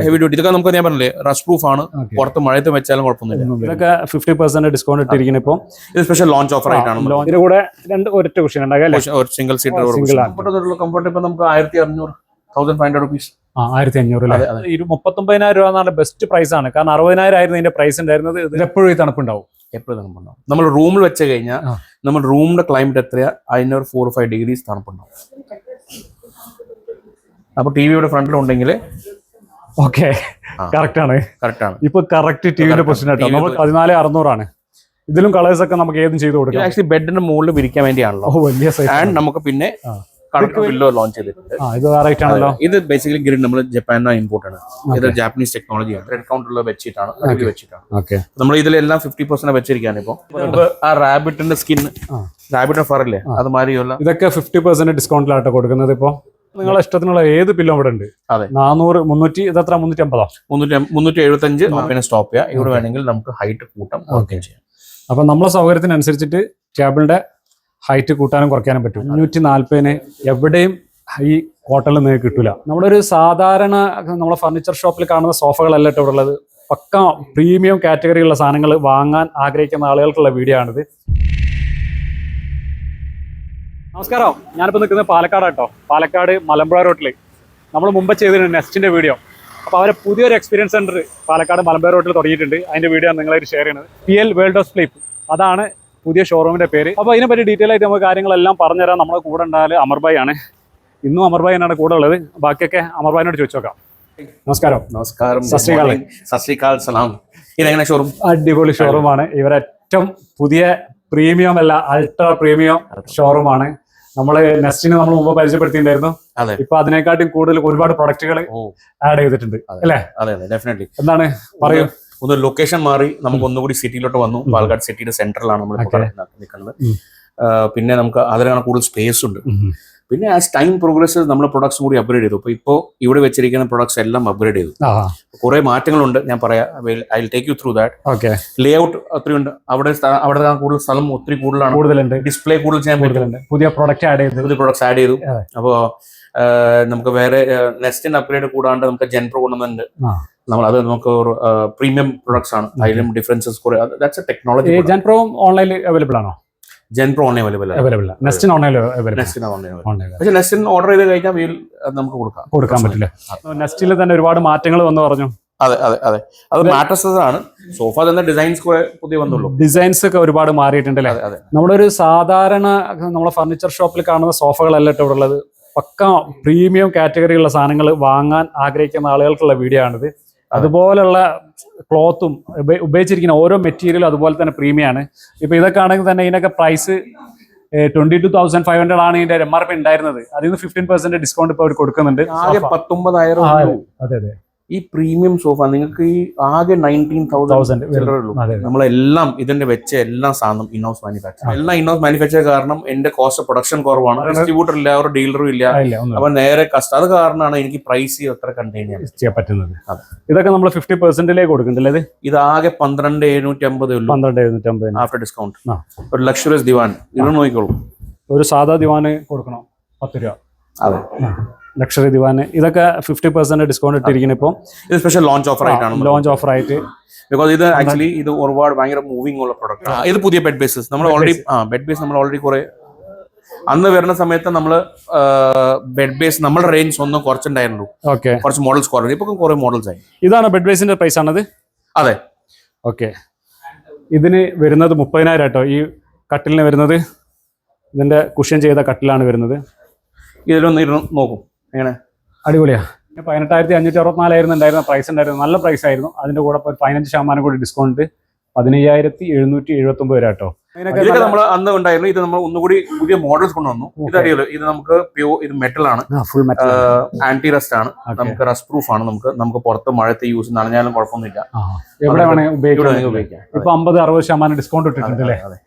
Heavy duty ഇതൊക്കെ നമുക്ക് ഞാൻ പറഞ്ഞില്ലേ റഷ് പ്രൂഫ് ആണ്. പുറത്ത് മഴയത്ത് വെച്ചാലും കുഴപ്പമൊന്നുമില്ല. ഇതൊക്കെ 50% ഡിസ്കൗണ്ട് ഇട്ടിരിക്കുന്നത്. ഇപ്പോൾ ഇത് സ്പെഷ്യൽ ലോഞ്ച് ഓഫർ ആയിട്ടാണ്. ഇതിന്റെ കൂടെ ഒരൊറ്റ കുഷൻ ഉണ്ടാകാം, സിംഗിൾ സീറ്റർ കംഫർട്ട്. ഇപ്പൊ നമുക്ക് 1500 rupees. 1500 39,000 രൂപ എന്നാണ് ബെസ്റ്റ് പ്രൈസ് ആണ്. കാരണം 60,000 ആയിരുന്നു ഇതിന്റെ പ്രൈസ് ഉണ്ടായിരുന്നത്. ഇതിൽ എപ്പോഴും ഈ തണുപ്പുണ്ടാവും. നമ്മൾ റൂമിൽ വെച്ച് കഴിഞ്ഞാൽ നമ്മൾ റൂമിന്റെ ക്ലൈമറ്റ് എത്രയാ അതിന്റെ ഒരു 4 or 5 degrees തണുപ്പുണ്ടാവും. അപ്പൊ ടിവിയുടെ ഫ്രണ്ടിൽ ഉണ്ടെങ്കിൽ ഓക്കെ കറക്റ്റ് ആണ്. ഇപ്പൊ കറക്റ്റ് ടിവിന്റെ പൊസിഷൻ ആട്ടോ. നമ്മൾ 14,600 ആണ്. ഇതിലും കളേഴ്സ് ഒക്കെ നമുക്ക് ഏതും ചെയ്ത് കൊടുക്കാം. ആക്ച്വലി ബെഡിന്റെ മുകളിൽ വിരിക്കാൻ വേണ്ടിയാണല്ലോ. വലിയ സൈസ്. നമുക്ക് പിന്നെ ലോഞ്ച് ചെയ്തിട്ടുണ്ട്. ഇത് ബേസിക്കലി ഗ്രിഡ് നമ്മൾ ജപ്പാനിൽ ഇമ്പോർട്ട് ആണ്. ഇത് ജാപ്പനീസ് ടെക്നോളജിയാണ്. റെഡ് കൗണ്ടുള്ള വെച്ചിട്ടാണ്. നമ്മൾ ഇതിലെല്ലാം 50% വെച്ചിരിക്കുകയാണ്. ഇപ്പൊ ആ റാബിറ്റിന്റെ സ്കിൻ, റാബിറ്റിന്റെ ഫർ ഇല്ലേ, അത് മാതിരിയുള്ള ഇതൊക്കെ 50% ഡിസ്കൗണ്ടിലാട്ടോ കൊടുക്കുന്നത്. ഇപ്പൊ നിങ്ങളെ ഇഷ്ടത്തിനുള്ള ഏത് പില്ലോ ഇവിടെ ഉണ്ട്. 400 300 ഇതത്ര 375 പിന്നെ സ്റ്റോപ്പ് ചെയ്യാം. ഇവിടെ വേണമെങ്കിൽ നമുക്ക് ഹൈറ്റ് കൂട്ടാം ചെയ്യാം. അപ്പൊ നമ്മളെ സൗകര്യത്തിനനുസരിച്ചിട്ട് ടേബിളിന്റെ ഹൈറ്റ് കൂട്ടാനും കുറയ്ക്കാനും പറ്റും. 540 എവിടെയും ഈ ഹോട്ടലിൽ നിങ്ങൾക്ക് കിട്ടൂല. നമ്മളൊരു സാധാരണ നമ്മളെ ഫർണിച്ചർ ഷോപ്പിൽ കാണുന്ന സോഫകളല്ല ഇവിടെ ഉള്ളത്. പക്ക പ്രീമിയം കാറ്റഗറിയുള്ള സാധനങ്ങൾ വാങ്ങാൻ ആഗ്രഹിക്കുന്ന ആളുകൾക്കുള്ള വീഡിയോ ആണിത്. നമസ്കാരം, ഞാനിപ്പോൾ നിൽക്കുന്നത് പാലക്കാടാട്ടോ. പാലക്കാട് മലമ്പുഴ റോട്ടിൽ നമ്മൾ മുമ്പ് ചെയ്തിട്ടുണ്ട് നെസ്റ്റിന്റെ വീഡിയോ. അപ്പോൾ അവരെ പുതിയൊരു എക്സ്പീരിയൻസ് സെന്റർ പാലക്കാട് മലമ്പുഴ റോട്ടിൽ തുടങ്ങിയിട്ടുണ്ട്. അതിന്റെ വീഡിയോ നിങ്ങളായിട്ട് ഷെയർ ചെയ്യുന്നത്. PL വേൾഡ് ഓഫ് സ്ലീപ്പ് അതാണ് പുതിയ ഷോറൂമിന്റെ പേര്. അപ്പോൾ അതിനെപ്പറ്റി ഡീറ്റെയിൽ ആയിട്ട് നമുക്ക് കാര്യങ്ങളെല്ലാം പറഞ്ഞുതരാൻ നമ്മളെ കൂടെ ഉണ്ടായാൽ അമർഭായി ആണ്. ഇന്നും അമർഭായി ആണ് കൂടെ ഉള്ളത്. ബാക്കിയൊക്കെ അമർഭായിനോട് ചോദിച്ചു നോക്കാം. നമസ്കാരം. നമസ്കാരം. സലാം. ഇതെങ്ങനെ ഷോറൂം? അടിപൊളി ഷോറൂമാണ്. ഇവരെ ഏറ്റവും പുതിയ പ്രീമിയം അല്ല അൾട്രാ പ്രീമിയം ഷോറൂമാണ്. നമ്മള് നെസ്റ്റിന് നമ്മൾ മുമ്പ് പരിചയപ്പെടുത്തിയിട്ടുണ്ടായിരുന്നു. ഇപ്പൊ അതിനെക്കാട്ടും കൂടുതൽ ഒരുപാട് പ്രൊഡക്റ്റുകൾ ആഡ് ചെയ്തിട്ടുണ്ട് അല്ലേ? എന്താണ് പറയൂ. ഒന്ന് ലൊക്കേഷൻ മാറി നമുക്ക് ഒന്നുകൂടി സിറ്റിയിലോട്ട് വന്നു. പാലക്കാട് സിറ്റിയുടെ സെന്ററിലാണ് നമ്മൾ നിൽക്കുന്നത്. പിന്നെ നമുക്ക് അതിലാണ് കൂടുതൽ സ്പേസ് ഉണ്ട്. പിന്നെ ആസ് ടൈം പ്രോഗ്രസ് നമ്മൾ പ്രൊഡക്ട്സും കൂടി അപ്ഗ്രേഡ് ചെയ്തു. ഇപ്പോൾ ഇവിടെ വെച്ചിരിക്കുന്ന പ്രൊഡക്ട്സ് എല്ലാം അപ്ഗ്രേഡ് ചെയ്തു. കുറെ മാറ്റങ്ങളുണ്ട്. ഞാൻ പറയാം. I will take you through that. Leh out ഒത്തിരി ഉണ്ട്. അവിടെ കൂടുതൽ സ്ഥലം ഒത്തിരി കൂടുതലുണ്ട്. ഡിസ്പ്ലേ കൂടുതൽ ചെയ്യാൻ പറ്റുന്നുണ്ട്. പുതിയ പ്രൊഡക്റ്റ് ആഡ് ചെയ്തു. അപ്പോൾ നമുക്ക് വേറെ നെസ്റ്റിന്റെ അപ്ഗ്രേഡ് കൂടാണ്ട് നമുക്ക് ജെൻപ്രോ കൊണ്ടുവന്നുണ്ട്. അത് നമുക്ക് പ്രീമിയം പ്രൊഡക്ട്സ് ആണ്. അതിലും ഡിഫറൻസസ് കുറെ. That's A technology. ജെൻപ്രോ ഓൺലൈനിൽ അവൈലബിൾ ആണോ? ജെൻപ്രോ അവൈലബിൾ നെസ്റ്റിന് ഓൺലൈനിൽ പക്ഷേ നെസ്റ്റിന് ഓർഡർ ചെയ്ത് കഴിഞ്ഞാൽ നമുക്ക് കൊടുക്കാൻ പറ്റില്ല. നെസ്റ്റിൽ തന്നെ ഒരുപാട് മാറ്റങ്ങൾ വന്നു പറഞ്ഞു. അതെ. അത് മാട്രസസ് ആണ്. സോഫ തന്നെ ഡിസൈൻസ് പുതിയ വന്നുള്ളൂ. ഡിസൈൻസ് ഒക്കെ ഒരുപാട് മാറിയിട്ടുണ്ടല്ലേ? നമ്മളൊരു സാധാരണ നമ്മളെ ഫർണിച്ചർ ഷോപ്പിൽ കാണുന്ന സോഫകളല്ല ഇവിടെ ഉള്ളത്. പക്ക പ്രീമിയം കാറ്റഗറിയുള്ള സാധനങ്ങൾ വാങ്ങാൻ ആഗ്രഹിക്കുന്ന ആളുകൾക്കുള്ള വീഡിയോ ആണിത്. അതുപോലുള്ള ക്ലോത്തും ഉപയോഗിച്ചിരിക്കുന്ന ഓരോ മെറ്റീരിയലും അതുപോലെ തന്നെ പ്രീമിയം ആണ്. ഇപ്പൊ ഇതൊക്കെ ആണെങ്കിൽ തന്നെ ഇതിനൊക്കെ പ്രൈസ് 22,500 ആണ് ഇതിന്റെ MRP ഉണ്ടായിരുന്നത്. അതിൽ നിന്ന് 15% ഡിസ്കൗണ്ട് ഇപ്പൊ അവർ കൊടുക്കുന്നുണ്ട്. 19,000. അതെ. ഈ പ്രീമിയം സോഫ നിങ്ങൾക്ക് ഈ ആകെ 19,000 നമ്മളെല്ലാം ഇതിന്റെ വെച്ച എല്ലാ സാധനം ഇൻഹൗസ് മാനുഫാക്ചർ. എല്ലാം ഇൻഹൗസ് മാനുഫാക്ചർ കാരണം എന്റെ കോസ്റ്റ് ഓഫ് പ്രൊഡക്ഷൻ കുറവാണ്. ഡിസ്ട്രിബ്യൂട്ടർ ഇല്ല, ഒരു ഡീലറും ഇല്ല. അപ്പൊ നേരെ അത് കാരണമാണ് എനിക്ക് പ്രൈസ് എത്ര കണ്ടെയ്ൻ ചെയ്യാൻ പറ്റുന്നത്. ഇതൊക്കെ നമ്മൾ 50% കൊടുക്കുന്നുണ്ടല്ലേ? ഇത് ആകെ 12,750 ആഫ്റ്റർ ഡിസ്കൗണ്ട്. ഒരു ലക്ഷറിയസ് ദിവാൻ ഇത് നോക്കിക്കോളൂ. ഒരു സാധാ ദിവാന് കൊടുക്കണം 10 രൂപ. അതെ, ലക്ഷറി ദിവാന്. ഇതൊക്കെ 50% ഡിസ്കൗണ്ട് ഇട്ടിരിക്കുന്നത്. ഇപ്പോൾ ഇത് സ്പെഷ്യൽ ലോഞ്ച് ഓഫർ ആയിട്ട് ബിക്കോസ് ഇത് ആക്ച്വലി ഇത് ഒരുപാട് ഭയങ്കര മൂവിംഗ് ഉള്ള പ്രൊഡക്റ്റ്. ഇത് പുതിയ ബെഡ് ബേസസ് നമ്മൾ ഓൾറെഡി കുറെ അന്ന് വരുന്ന സമയത്ത് നമ്മള് ബെഡ് ബേസ് നമ്മുടെ റേഞ്ച് ഒന്നും കുറച്ചുണ്ടായിരുന്നു. കുറച്ച് മോഡൽസ് കുറഞ്ഞു. ഇപ്പൊ കുറെ മോഡൽസ് ആയി. ഇതാണ് ബെഡ് ബേസിന്റെ പ്രൈസ് ആണത്? അതെ. ഓക്കെ. ഇതിന് വരുന്നത് 30,000 കേട്ടോ. ഈ കട്ടിലിന് വരുന്നത് ഇതിന്റെ കുഷ്യൻ ചെയ്ത കട്ടിലാണ് വരുന്നത്. ഇതിലൊന്ന് നോക്കും എങ്ങനെ അടിപൊളിയാ. 18,564 ആയിരുന്നു ഉണ്ടായിരുന്ന പ്രൈസ് ഉണ്ടായിരുന്നു. നല്ല പ്രൈസ് ആയിരുന്നു. അതിന്റെ കൂടെ 15% കൂടി ഡിസ്കൗണ്ട് 15,779 കേട്ടോ. ഇതൊക്കെ നമ്മൾ അന്ന് ഉണ്ടായിരുന്നു. ഇത് നമ്മൾ ഒന്നുകൂടി പുതിയ മോഡൽസ് കൊണ്ടുവന്നു. ഇതറിയാലോ, ഇത് നമുക്ക് ഇത് മെറ്റൽ ആണ്. ആന്റി റസ്റ്റ് ആണ്. നമുക്ക് റസ്റ്റ് പ്രൂഫ് ആണ്. നമുക്ക് പുറത്ത് മഴത്തെ യൂസ് നനഞ്ഞാലും കുഴപ്പമൊന്നുമില്ല. എവിടെ വേണമെങ്കിൽ ഉപയോഗിക്കാം. ഇപ്പൊ 50-60% ഡിസ്കൗണ്ട് ഇട്ടിട്ടുണ്ട് അല്ലേ?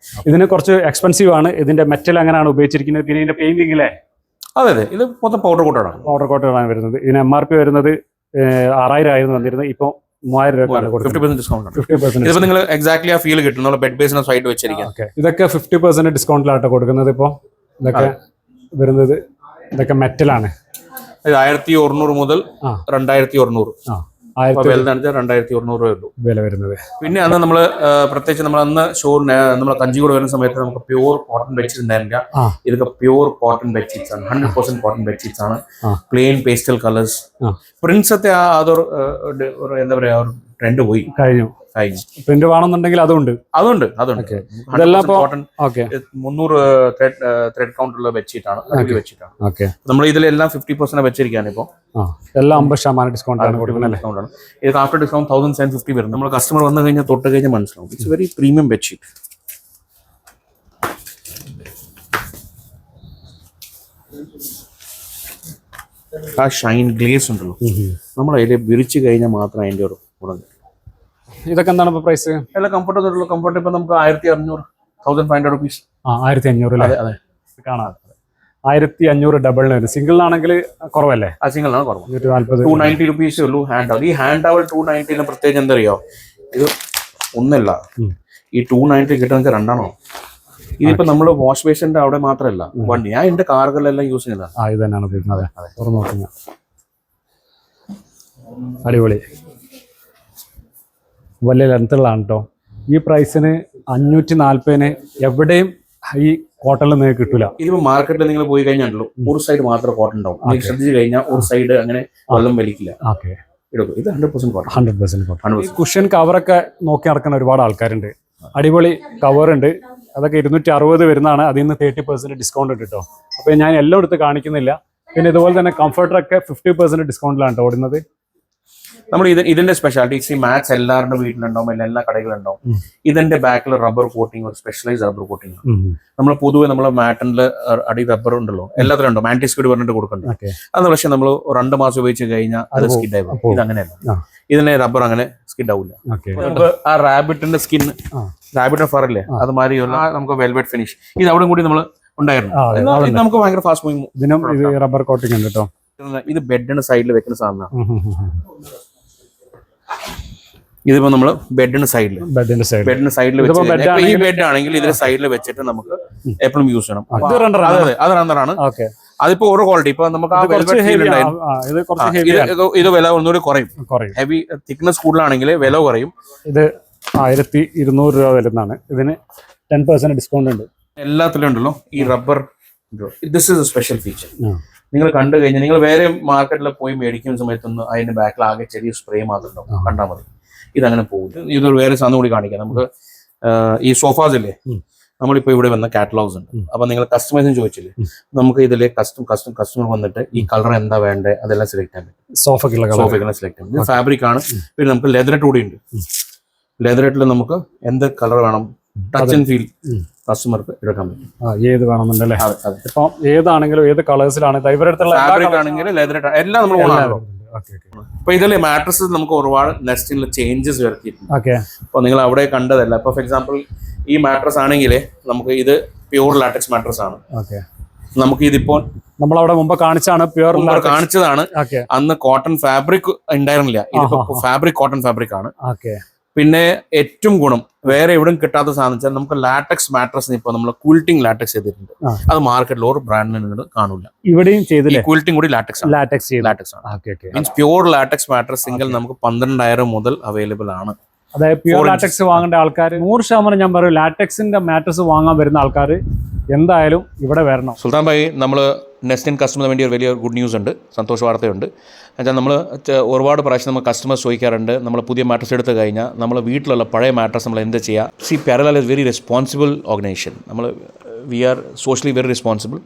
ഇതിന് കുറച്ച് എക്സ്പെൻസീവ് ആണ്. ഇതിന്റെ മെറ്റൽ അങ്ങനെയാണ് ഉപയോഗിച്ചിരിക്കുന്നത്. പിന്നെ ഇതിന്റെ പെയിന്റിംഗ് അല്ലേ? അതെ. ഇത് മൊത്തം പൗഡർ കോട്ടാണ് വരുന്നത്. ഇതിന് MRP വരുന്നത് 6,000 ആയിരുന്നു വന്നിരുന്നത്. ഇപ്പൊ 3,000 രൂപ 50% ഡിസ്കൗണ്ട്. നിങ്ങൾ എക്സാക്ട്ലി ആ ഫീൽ കിട്ടും. ബെഡ് ബേസിന് സൈഡ് വെച്ചിരിക്കാം. ഇതൊക്കെ 50% ഡിസ്കൗണ്ടിലാട്ടോ കൊടുക്കുന്നത്. ഇപ്പൊ ഇതൊക്കെ വരുന്നത് ഇതൊക്കെ മെറ്റലാണ്. 1,100 മുതൽ 2,100. വലുതാണെന്ന് 2100 രൂപയേ ഉള്ളൂ വില വരുന്നത്. പിന്നെ അന്ന് നമ്മൾ പ്രത്യേകിച്ച് നമ്മൾ അന്ന് നമ്മൾ കഞ്ചിക്കോട് വരുന്ന സമയത്ത് നമുക്ക് പ്യൂർ കോട്ടൺ ബെഡ്ഷീറ്റ് ഉണ്ടായിരുന്നില്ല. ഇതൊക്കെ പ്യൂർ കോട്ടൺ ബെഡ്ഷീറ്റ്സ് ആണ്, 100% കോട്ടൺ ബെഡ്ഷീറ്റ്സ് ആണ്. Plain pastel colours. പ്രിന്റ്സത്തെ അതൊരു എന്താ പറയാ ഒരു ട്രെൻഡ് പോയി കഴിഞ്ഞു. പ്രിന്റ് വേണമെന്നുണ്ടെങ്കിൽ അതുണ്ട്. ഇതെല്ലാം കോട്ടൺ 300 ത്രെഡ് കൗണ്ടുള്ള ബെഡ്ഷീറ്റാണ്. നമ്മൾ ഇതിലെല്ലാം 50% വെച്ചിരിക്കുകയാണ്. ഇപ്പോൾ എല്ലാം 50% ഡിസ്കൗണ്ട് ആണ്. ഇത് ആഫ്റ്റർ ഡിസ്കൗണ്ട് 1750 വരും. നമ്മൾ കസ്റ്റമർ വന്നു കഴിഞ്ഞാൽ തൊട്ട് കഴിഞ്ഞാൽ മനസ്സിലാവും. It's very premium bedsheet. ആ ഷൈൻ ഗ്ലേസ് ഉണ്ടല്ലോ, നമ്മൾ അതിൽ വിരിച്ചു കഴിഞ്ഞാൽ മാത്രം അതിന്റെ ഒരു ഗുണം. ഇതൊക്കെ എന്താണ് ഇപ്പൊ പ്രൈസ്? എല്ലാം കംഫർട്ട് ഇപ്പൊ നമുക്ക് 1500 1500 റുപ്പീസ്. 1500 അല്ലേ? അതെ, കാണാം. 1500 ഡബിളിന് വരും. സിംഗിളിനാണെങ്കിൽ കുറവല്ലേ? ആ സിംഗിളിനാണ് കുറവ്. 290 റുപ്പീസേ ഉള്ളൂ ഹാൻഡ് ടവൽ. ഈ ഹാൻഡ് ടവൽ 290 പ്രത്യേകിച്ച് എന്തറിയോ, ഇത് ഒന്നല്ല, ഈ 290 കിട്ടുന്നത് രണ്ടാണോ. ഇതിപ്പോ നമ്മള് വാഷ് ബേസിന്റെ അവിടെ മാത്രമല്ല, വണ്ടി ഞാൻ എന്റെ കാറുകളിലെല്ലാം യൂസ് ചെയ്യുന്നതാണ്. ഇത് തന്നെയാണ്. അടിപൊളി, വലിയ ലെങ്ത്തുള്ളതാണ് കേട്ടോ. ഈ പ്രൈസിന് 540 എവിടെയും ഈ കോട്ടണിൽ നിങ്ങൾക്ക് കിട്ടൂല. ഇതിപ്പോ മാർക്കറ്റിൽ നിങ്ങൾ പോയി കഴിഞ്ഞാലോ ഒരു സൈഡ് മാത്രമേ കോട്ടൺ ഉണ്ടാവും. നിങ്ങൾ ശ്രദ്ധിച്ചു കഴിഞ്ഞാൽ ഒരു സൈഡ് അങ്ങനെ വെള്ളം വലിക്കില്ല. ഇത് 100% കോട്ടൺ. കുഷൻ കവറൊക്കെ നോക്കി നടക്കുന്ന ഒരുപാട് ആൾക്കാരുണ്ട്. അടിപൊളി കവർ ഉണ്ട്. അതൊക്കെ 260 വരുന്നതാണ്. അതിൽ നിന്ന് 30% ഡിസ്കൗണ്ട് ഉണ്ട് കേട്ടോ. അപ്പൊ ഞാൻ എല്ലാം എടുത്ത് കാണിക്കുന്നില്ല. പിന്നെ ഇതുപോലെ തന്നെ കംഫർട്ടറൊക്കെ 50% ഡിസ്കൗണ്ടിലാണ് ഓടുന്നത്. നമ്മൾ ഇതിന്റെ സ്പെഷ്യാലിറ്റി മാക്സ് എല്ലാവരുടെ വീട്ടിലുണ്ടാവും, എല്ലാ കടകളിലുണ്ടാവും. ഇതിന്റെ ബാക്കിൽ റബ്ബർ കോട്ടിങ്, ഒരു സ്പെഷ്യലൈസ് റബ്ബർ കോട്ടിങ്. നമ്മൾ പൊതുവെ നമ്മളെ മാറ്റിന്റെ അടി റബ്ബർ ഉണ്ടല്ലോ, എല്ലാത്തിലും ഉണ്ടാവും. ആന്റി സ്കിഡ് പറഞ്ഞിട്ട് കൊടുക്കുന്നുണ്ട്. അത് പക്ഷേ നമ്മൾ 2 മാസം ഉപയോഗിച്ച് കഴിഞ്ഞാൽ അത് സ്കിഡ് ആയി പോകും. ഇത് അങ്ങനെയല്ല, ഇതിനെ റബ്ബർ അങ്ങനെ സ്കിഡ് ആവില്ല. ആ റാബിറ്റിന്റെ സ്കിൻ, റാബിറ്റിന്റെ ഫർ ഇല്ലേ, അത് മാതിരി നമുക്ക് വെൽവെറ്റ് ഫിനിഷ്. ഇത് അവിടെ കൂടി നമ്മൾ ഉണ്ടായിരുന്നു. നമുക്ക് ഭയങ്കര ഫാസ്റ്റ് മൂവിങ്. ഇതിനും റബ്ബർ കോട്ടിങ് ഉണ്ട് കേട്ടോ. ഇത് ബെഡിന്റെ സൈഡിൽ വെക്കുന്ന സാധനമാണ്. ഇതിപ്പോ നമ്മള് ബെഡിന്റെ സൈഡിൽ ഈ ബെഡ് ആണെങ്കിൽ ഇതിന്റെ സൈഡിൽ വെച്ചിട്ട് നമുക്ക് എപ്പോഴും യൂസ് ചെയ്യണം. അത് റണ്ണറാണ്. അതിപ്പോ ഓരോ ക്വാളിറ്റി. ഇപ്പൊ നമുക്ക് ഇത് വില ഒന്നുകൂടി കുറയും. ഹെവി തിക്നെസ് കൂടുതലാണെങ്കിൽ വില കുറയും. ഇത് 1200 രൂപ വരുന്നതാണ്. ഇതിന് 10% ഡിസ്കൗണ്ട് ഉണ്ട്. എല്ലാത്തിലും ഉണ്ടല്ലോ ഈ rubber. This is A special feature. നിങ്ങൾ കണ്ടു കഴിഞ്ഞാൽ നിങ്ങൾ വേറെ മാർക്കറ്റിൽ പോയി മേടിക്കുന്ന സമയത്തൊന്നും അതിന്റെ ബാക്കിൽ ആകെ ചെറിയ സ്പ്രേ മാത്രം ഉണ്ടാവും, കണ്ടാൽ മതി. ഇതങ്ങനെ പോകും. ഇതൊരു വേറെ സാധനം കൂടി കാണിക്കാം. നമുക്ക് ഈ സോഫാസ് ഇല്ലേ, നമ്മളിപ്പോ ഇവിടെ വന്ന കാറ്റലോഗ്സ് ഉണ്ട്. അപ്പൊ നിങ്ങൾ കസ്റ്റമൈസും ചോദിച്ചില്ലേ, നമുക്ക് ഇതിലെ കസ്റ്റമർ വന്നിട്ട് ഈ കളർ എന്താ വേണ്ടത് അതെല്ലാം സെലക്ട് ചെയ്യാൻ പറ്റും. സോഫയ്ക്കെല്ലാം സെലക്ട് ചെയ്യാം. ഇത് ഫാബ്രിക് ആണ്. പിന്നെ നമുക്ക് ലെതറെറ്റ് കൂടി ഉണ്ട്. ലെതറെറ്റിൽ നമുക്ക് എന്ത് കളർ വേണം, ടച്ച് ആൻഡ് ഫീൽ കസ്റ്റമർക്ക് എടുക്കാൻ പറ്റും. ഏത് വേണമെന്നുണ്ടല്ലേ? ഇപ്പൊ ഏതാണെങ്കിലും ഏത് കളേഴ്സിലാണ് ഫാബ്രിക് ആണെങ്കിലും ലെതറെറ്റ് എല്ലാം നമ്മൾ ഓണാണല്ലോ. ഇപ്പൊ ഇതിലെ മാട്രസസ് നമുക്ക് ഒരുപാട് നെസ്റ്റിൽ ചേഞ്ചസ് വരുത്തിയിട്ടുണ്ട്. അപ്പൊ നിങ്ങൾ അവിടെ കണ്ടതല്ല. ഇപ്പൊ ഫോർ എക്സാമ്പിൾ ഈ മാട്രസ് ആണെങ്കിൽ നമുക്ക് ഇത് പ്യൂർ ലാറ്റക്സ് മാട്രസ് ആണ്. നമുക്ക് ഇതിപ്പോ നമ്മളവിടെ മുമ്പ് കാണിച്ചാണ്, പ്യൂർ കാണിച്ചതാണ്. അന്ന് കോട്ടൺ ഫാബ്രിക് ഉണ്ടായിരുന്നില്ല. ഇതിപ്പോ ഫാബ്രിക് കോട്ടൺ ഫാബ്രിക് ആണ്. പിന്നെ ഏറ്റവും ഗുണം വേറെ എവിടെയും കിട്ടാത്ത സാധനം വെച്ചാൽ നമുക്ക് ലാറ്റക്സ് മാട്രസ് ഇപ്പോൾ നമ്മൾ കൂൾട്ടിംഗ് ലാറ്റക്സ് ചെയ്തിട്ടുണ്ട്. അത് മാർക്കറ്റിൽ ഒരു ബ്രാൻഡിന് നിങ്ങൾ കാണൂല. ഇവിടെയും ചെയ്തില്ല. കൂൾട്ടിംഗ് കൂടി ലാറ്റക്സ് ആണ്. Means pure latex mattress single നമുക്ക് 12,000 മുതൽ അവൈലബിൾ ആണ്. അതായത് പ്യൂർ ലാറ്റക്സ് വാങ്ങേണ്ട ആൾക്കാർ 100% ഞാൻ പറയും, ലാറ്റക്സിന്റെ മാട്രസ് വാങ്ങാൻ വരുന്ന ആൾക്കാർ എന്തായാലും ഇവിടെ വരണം. സുൽത്താൻ ഭായി, നമ്മൾ നെസ്റ്റിൻ കസ്റ്റമറിന് വേണ്ടി ഒരു വലിയ ഗുഡ് ന്യൂസ് ഉണ്ട്, സന്തോഷ വാർത്തയുണ്ട്. എന്നുവെച്ചാൽ നമ്മൾ ഒരുപാട് പ്രാവശ്യം നമ്മൾ കസ്റ്റമേഴ്സ് ചോദിക്കാറുണ്ട്, നമ്മൾ പുതിയ മാട്രസ് എടുത്തു കഴിഞ്ഞാൽ നമ്മൾ വീട്ടിലുള്ള പഴയ മാട്രസ് നമ്മൾ എന്ത് ചെയ്യുക. Parallel is very responsible organisation. നമ്മൾ we are socially very responsible.